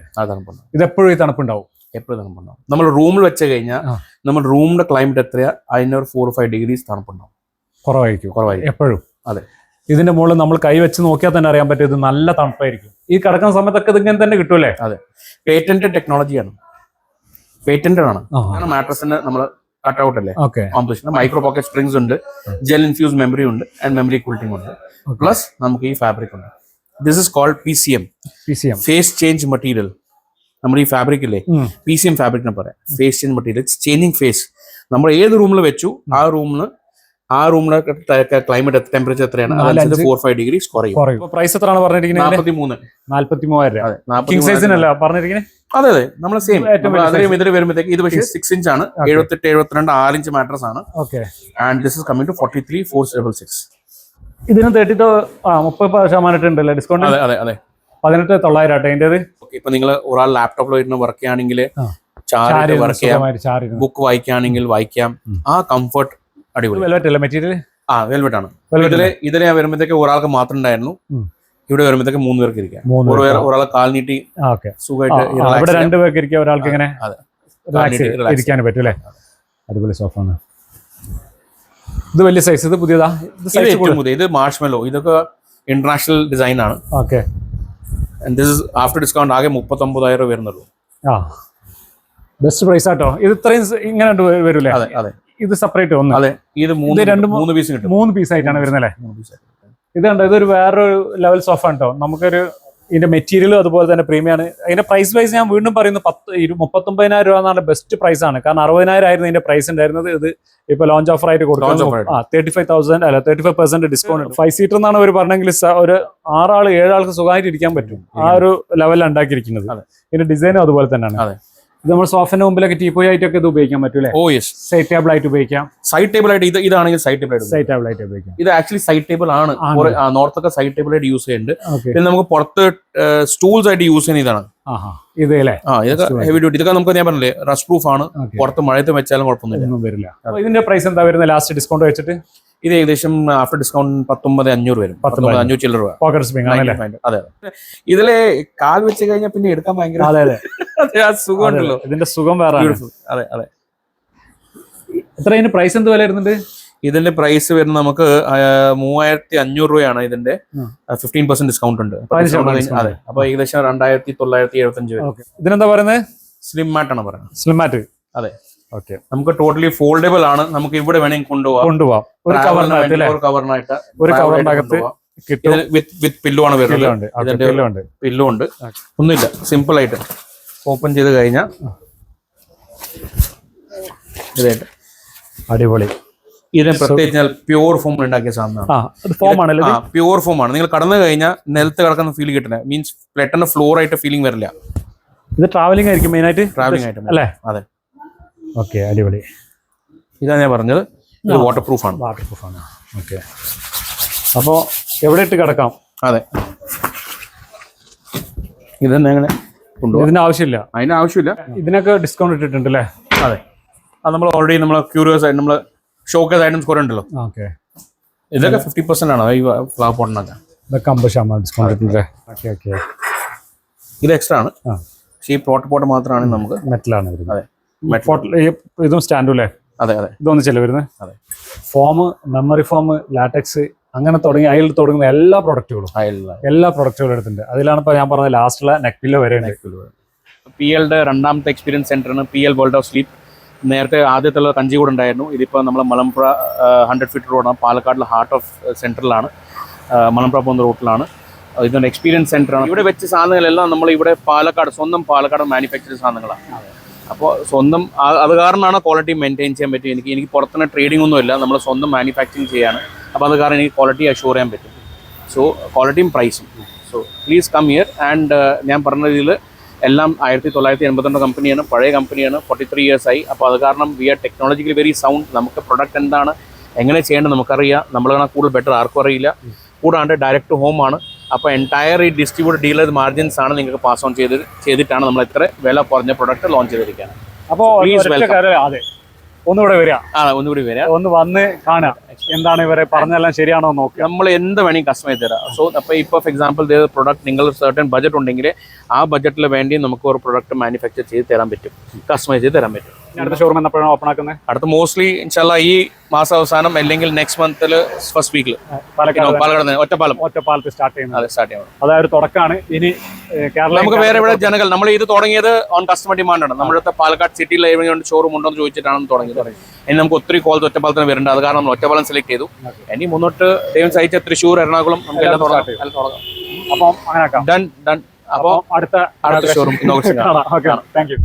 ഇത് എപ്പോഴും തണുപ്പുണ്ടാവും. എപ്പോഴും തണുപ്പുണ്ടാവും. നമ്മൾ റൂമിൽ വെച്ച് കഴിഞ്ഞാൽ നമ്മൾ റൂമിന്റെ ക്ലൈമറ്റ് എത്രയാ അതിന്റെ ഒരു 4-5 ഡിഗ്രീസ് തണുപ്പുണ്ടാവും. കുറവായിരിക്കും എപ്പോഴും. അതെ, ഇതിന്റെ മുകളിൽ നമ്മൾ കൈ വെച്ച് നോക്കിയാൽ തന്നെ അറിയാൻ പറ്റും ഇത് നല്ല തണുപ്പായിരിക്കും. ഈ കിടക്കുന്ന സമയത്തൊക്കെ ഇതിങ്ങനെ തന്നെ കിട്ടൂലേ? അതെ, പേറ്റന്റഡ് ടെക്നോളജിയാണ്. പേറ്റന്റഡ് ആണ്. മാട്രസിന് നമ്മൾ കട്ട് ഔട്ട് അല്ലേ, കോമ്പോസിഷൻ. മൈക്രോ പോക്കറ്റ് സ്പ്രിങ്സ് ഉണ്ട്, ജെൽ ഇൻഫ്യൂസ് മെമ്മറി ഉണ്ട്, ആൻഡ് മെമ്മറി കൂളിംഗ് ഉണ്ട്. പ്ലസ് നമുക്ക് ഈ ഫാബ്രിക് ഉണ്ട്. This is cold PCM, phase change material. നമ്മൾ ഈ ഫാബ്രിക് ഇല്ലേ, PCM ഫാബ്രിക് എന്ന് പറയാം. Phase change material, changing phase. നമ്മൾ ഏത് റൂമിൽ വെച്ചു ആ റൂമിലെ ക്ലൈമറ്റ് ടെമ്പറേച്ചർ എത്രയാണ് 4-5 ഡിഗ്രി കുറയും. പ്രൈസ് എത്രയാണ് പറഞ്ഞിരിക്കുന്നത്? 43,000 പറഞ്ഞിരിക്കുന്നത്. അതെ, നമ്മൾ സെയിം ഇതിൽ വരുമ്പോഴത്തേക്ക് ഇത് പക്ഷേ 6 ഇഞ്ച് ആണ്. 78-72 6 ഇഞ്ച് മാട്രസ് ആണ്. And this is coming to 43,466. ഇതിന് 30% ഉണ്ടല്ലേ ഡിസ്കൗണ്ട്? അതെ, 18,900 അതിൻ്റെത്. ഇപ്പൊ നിങ്ങൾ ഒരാൾ ലാപ്ടോപ്പിൽ വരുന്ന വർക്ക് ചെയ്യുകയാണെങ്കിൽ വർക്ക് ചെയ്യാം, ബുക്ക് വായിക്കുകയാണെങ്കിൽ വായിക്കാം. ആ കംഫർട്ട് അടിപൊളി. മെറ്റീരിയൽ വെൽവെറ്റ് ആണ്. ഇതിലെ വരുമ്പോഴത്തേക്ക് ഒരാൾക്ക് മാത്രം ഉണ്ടായിരുന്നു. ഇവിടെ വരുമ്പോഴത്തേക്ക് 3 പേർക്ക് ഇരിക്കാം. ഒരാളെ കാൽ നീട്ടി സുഖമായിട്ട് 2 പേർക്ക് ഇരിക്കാം. ഒരാൾക്ക് ഇങ്ങനെ ഇരിക്കാൻ പറ്റും അല്ലേ? അടിപൊളി സോഫ ആണ്. ഇത് വലിയ സൈസ്. ഇത് പുതിയതാ? ഇത് മാർഷ്മെല്ലോ. ഇതൊക്കെ ഇന്റർനാഷണൽ ഡിസൈൻ ആണ്. ആഫ്റ്റർ ഡിസ്കൗണ്ട് ആകെ 39,000 വരുന്നുള്ളൂ. ബെസ്റ്റ് പ്രൈസ് ആട്ടോ. ഇത് ഇത്രയും ഇങ്ങനെ വരൂലേ? അതെ. ഇത് സെപ്പറേറ്റ് ഒന്ന്. അതെ, ഇത് 3 പീസ് കിട്ടും. 3 പീസ് ആയിട്ടാണ് വരുന്നല്ലേ? ഇത് കണ്ടോ, ഇതൊരു വേറൊരു ലെവൽ സോഫ ആണ് കേട്ടോ. നമുക്കൊരു ഇതിന്റെ മെറ്റീരിയലും അതുപോലെ തന്നെ പ്രീമിയം ആണ്. അതിന്റെ പ്രൈസ് വൈസ് ഞാൻ വീണ്ടും പറയുന്നത് 39,000 രൂപ എന്നാണ് ബെസ്റ്റ് പ്രൈസ് ആണ്. കാരണം 60,000 ആയിരുന്നു ഇതിന്റെ പ്രൈസ് ഉണ്ടായിരുന്നത്. ഇത് ഇപ്പൊ ലോഞ്ച് ഓഫർ ആയിട്ട് കൊടുക്കുന്നത് 35,000 അല്ല 35% ഡിസ്കൗണ്ട്. 5 സീറ്റർ എന്നാണ് അവർ പറഞ്ഞെങ്കിൽ ഒരു 6 ആൾ 7 ആൾക്ക് സുഖമായിട്ട് ഇരിക്കാൻ പറ്റും. ആ ഒരു ലെവലിലാണ് ഉണ്ടാക്കിയിരിക്കുന്നത്. ഇതിന്റെ ഡിസൈനും അതുപോലെ തന്നെയാണ്. ഇത് നമ്മൾ സോഫിന്റെ മുമ്പിലൊക്കെ ടീപ്പോയി ആയിട്ടൊക്കെ ഇത് ഉപയോഗിക്കാൻ പറ്റൂലേ? സൈഡ് ടേബിൾ ആയിട്ട് ഉപയോഗിക്കാം. സൈഡ് ടേബിൾ ആയിട്ട് ഇതാണെങ്കിൽ സൈഡ് ടേബിൾ ആയിട്ട് ഉപയോഗിക്കാം. ഇത് ആക്ച്വലി സൈഡ് ടേബിൾ ആണ്. നോർത്തൊക്കെ സൈഡ് ടേബിൾ ആയിട്ട് യൂസ് ചെയ്യുന്നുണ്ട്. പിന്നെ നമുക്ക് പുറത്ത് സ്റ്റൂൾസ് ആയിട്ട് യൂസ് ചെയ്യുന്ന ഇതാണ്. ഇതൊക്കെ ഹെവി ഡ്യൂട്ടി. ഇതൊക്കെ നമുക്ക് ഞാൻ പറഞ്ഞില്ലേ റസ്റ്റ് പ്രൂഫ് ആണ്. പുറത്ത് മഴയത്ത് വെച്ചാലും കുഴപ്പമൊന്നും വരില്ല. ഇതിന്റെ പ്രൈസ് എന്താ വരുന്നത് ലാസ്റ്റ് ഡിസ്കൗണ്ട് വെച്ചിട്ട്? ഇത് ഏകദേശം ആഫ്റ്റർ ഡിസ്കൗണ്ട് 19,500 വരും. 19,500 ചില്ലറ രൂപ. പോക്കറ്റ് സ്പ്രിംഗ് ആണല്ലേ? അതെ. ഇതിലെ കാൽ വെച്ച് കഴിഞ്ഞാൽ പിന്നെ എടുക്കാൻ ഭയങ്കര സുഖമുണ്ടല്ലോ. ഇതിന്റെ സുഖം വേറെ. അതെ. എത്ര ഇതിന്റെ പ്രൈസ് എന്ത് വില വരുന്നുണ്ട്? ഇതിന്റെ പ്രൈസ് വരുന്നത് നമുക്ക് 3,500 രൂപയാണ്. ഇതിന്റെ 15% ഡിസ്കൗണ്ട് ഉണ്ട്. അതെ, അപ്പൊ ഏകദേശം 2,975 വരും. ഇതിനെന്താ പറയുന്നത്? സ്ലിം മാറ്റ് ആണ് പറയുന്നത്. സ്ലിം മാറ്റ്. അതെ. നമുക്ക് ടോട്ടലി ഫോൾഡബിൾ ആണ്. നമുക്ക് ഇവിടെ വേണമെങ്കിൽ കൊണ്ടുപോവാം. ഒരു കവറിനകത്ത് വിത്ത് പില്ലോ ആണ് വരുന്നത്. പില്ലോ ഉണ്ട്. ഒന്നുമില്ല, സിമ്പിൾ ആയിട്ട് ഓപ്പൺ ചെയ്ത് കഴിഞ്ഞാൽ ഇതായിട്ട് അടിപൊളി. ഇതിനെ പ്രത്യേകിച്ച് പ്യൂർ ഫോം ഉണ്ടാക്കിയ സാധനമാണ്. പ്യൂർ ഫോം ആണ്. നിങ്ങൾ കടന്നു കഴിഞ്ഞാൽ നിലത്ത് കിടക്കുന്ന ഫീൽ കിട്ടില്ല. മീൻസ് പെട്ടെന്ന് ഫ്ലോർ ആയിട്ട് ഫീലിംഗ് വരില്ല. ഇത് ട്രാവലിംഗ് ആയിരിക്കും മെയിൻ ആയിട്ട്. ട്രാവലിംഗ് ആയിട്ട് അല്ലേ? അതെ. ഓക്കെ, അടിപൊളി. ഇതാണ് ഞാൻ പറഞ്ഞത്. ഇത് വാട്ടർ പ്രൂഫ് ആണ്. ഓക്കെ, അപ്പോൾ എവിടെ ഇട്ട് കിടക്കാം? അതെ. ഇതന്നെ അങ്ങനെ കൊണ്ടുപോകാം. ഇതിന്റെ ആവശ്യമില്ല. അതിന് ആവശ്യമില്ല. ഇതിനൊക്കെ ഡിസ്കൗണ്ട് ഇട്ടിട്ടുണ്ട് അല്ലേ? അതെ, അത് നമ്മൾ ഓൾറെഡി നമ്മൾ ക്യൂരിയസ് ആയിട്ട് നമ്മൾ ഷോക്കേസ് ഐറ്റംസ് കുറെ ഉണ്ടല്ലോ. ഓക്കെ, ഇതൊക്കെ 50% ആണ് ഈ ഫ്ലവർ പോട്ടിനൊക്കെ. ഇതൊക്കെ 50% ഡിസ്കൗണ്ട് ഇട്ടിട്ടുണ്ട്. ഓക്കെ ഓക്കെ, ഇത് എക്സ്ട്രാ ആണ്. പക്ഷേ ഈ പോട്ട് മാത്രമാണ് നമുക്ക് മെറ്റലാണ് വരുന്നത്. അതെ, ഇതും സ്റ്റാൻഡും അല്ലേ? അതെ അതെ, ഇതൊന്നും ചെല്ലു വരുന്നത്. അതെ, ഫോം, മെമ്മറി ഫോം, ലാറ്റക്സ്, അങ്ങനെ തുടങ്ങി അതിൽ തുടങ്ങുന്ന എല്ലാ പ്രൊഡക്റ്റുകളും എടുത്തിട്ടുണ്ട്. അതിലാണ് ഇപ്പോൾ ഞാൻ പറഞ്ഞ ലാസ്റ്റുള്ള നെക്ക് പില്ലോ വരെ ഉണ്ട്. PLയുടെ രണ്ടാമത്തെ എക്സ്പീരിയൻസ് സെന്ററാണ് PL വേൾഡ് ഓഫ് സ്ലീപ്പ്. നേരത്തെ ആദ്യത്തുള്ള കഞ്ചിക്കോട് ഉണ്ടായിരുന്നു. ഇതിപ്പോൾ നമ്മൾ മലമ്പുഴ 100 ഫീറ്റ് റോഡാണ്, പാലക്കാടിലെ ഹാർട്ട് ഓഫ് സെൻറ്ററിലാണ്, മലമ്പുഴ പോകുന്ന റൂട്ടിലാണ്. ഇതൊരു എക്സ്പീരിയൻസ് സെന്ററാണ്. ഇവിടെ വെച്ച സാധനങ്ങളെല്ലാം നമ്മൾ ഇവിടെ സ്വന്തം പാലക്കാട് മാനുഫാക്ചർ സാധനങ്ങളാണ്. അപ്പോൾ സ്വന്തം അത് കാരണമാണ് ക്വാളിറ്റി മെയിൻറ്റെയിൻ ചെയ്യാൻ പറ്റും. എനിക്ക് പുറത്തുനിന്ന് ട്രേഡിംഗ് ഒന്നുമില്ല, നമ്മൾ സ്വന്തം മാനുഫാക്ചറിങ് ചെയ്യാണ്. അപ്പോൾ അത് കാരണം എനിക്ക് ക്വാളിറ്റി അഷ്യൂർ ചെയ്യാൻ പറ്റും. സോ ക്വാളിറ്റിയും പ്രൈസും. So please come here. And ഞാൻ പറഞ്ഞതിൽ എല്ലാം 1982 കമ്പനിയാണ്, പഴയ കമ്പനിയാണ്, 43 years ആയി. അപ്പോൾ അത് കാരണം we are technologically very sound. നമുക്ക് പ്രൊഡക്റ്റ് എന്താണ്, എങ്ങനെ ചെയ്യേണ്ടത് നമുക്കറിയാം. നമ്മളാണ് കൂടുതൽ ബെറ്റർ, ആർക്കും അറിയില്ല. കൂടാണ്ട് ഡയറക്റ്റ് ടു ഹോം ആണ്. അപ്പോൾ എൻറ്റയർ ഈ ഡിസ്ട്രിബ്യൂട്ടർ ഡീലർ മാർജിൻസ് ആണ് നിങ്ങൾക്ക് പാസ് ഓൺ ചെയ്തിട്ടാണ് നമ്മൾ ഇത്ര വില കുറഞ്ഞ പ്രൊഡക്റ്റ് ലോഞ്ച് ചെയ്തിരിക്കുകയാണ്. അപ്പോൾ അതെ, ഒന്നുകൂടെ വരിക, ഒന്നുകൂടി വരിക, ഒന്ന് വന്ന് കാണുക, എന്താണ് ഇവരെ പറഞ്ഞെല്ലാം ശരിയാണോ നോക്കുക. നമ്മൾ എന്ത് വേണമെങ്കിൽ കസ്റ്റമൈസ് തരാം. സോ അപ്പോൾ ഇപ്പോൾ ഫോർ എക്സാമ്പിൾ പ്രൊഡക്റ്റ് നിങ്ങൾ സർട്ടൻ ബഡ്ജറ്റ് ഉണ്ടെങ്കിൽ ആ ബഡ്ജറ്റിൽ വേണ്ടി നമുക്ക് ഒരു പ്രൊഡക്റ്റ് മാനുഫാക്ചർ ചെയ്ത് തരാൻ പറ്റും, കസ്റ്റമൈസ് ചെയ്ത് തരാൻ പറ്റും. അടുത്ത ഷോറൂം എപ്പോഴാണ് ഓപ്പൺ ആക്കുന്നത്? അടുത്ത മോസ്റ്റ്ലി ഇൻഷാല്ലാ ഈ മാസം അവസാനം അല്ലെങ്കിൽ നെക്സ്റ്റ് മന്തിൽ ഫസ്റ്റ് വീക്കിൽ പാലക്കാട് ഒറ്റപ്പാലത്ത് സ്റ്റാർട്ട് ചെയ്യുന്നത്. സ്റ്റാർട്ട് ചെയ്യണം. അതായത് തുടക്കമാണ്. ഇനി കേരള നമുക്ക് വേറെ ഇവിടെ ജനങ്ങൾ നമ്മൾ ഇത് തുടങ്ങിയത് ഓൺ കസ്റ്റമർ ഡിമാൻഡാണ്. നമ്മുടെ പാലക്കാട് സിറ്റിയിൽ എവിടെയുണ്ട് ഷോറൂം ഉണ്ടോ എന്ന് ചോദിച്ചിട്ടാണ് തുടങ്ങിയത്. ഇനി നമുക്ക് ഒത്തിരി കോൾസ് ഒറ്റപ്പാലത്തിന് വരുന്നുണ്ട്. അത് കാരണം നമ്മൾ ഒറ്റപ്പാലം സെലക്ട് ചെയ്തു. ഇനി മുന്നോട്ട് ദൈവം സഹിച്ച തൃശ്ശൂർ, എറണാകുളം നമുക്ക് എല്ലാം തുടങ്ങാം. അപ്പം അങ്ങനെ ഡൺ. അപ്പോൾ അടുത്ത ഷോറൂം താങ്ക് യു.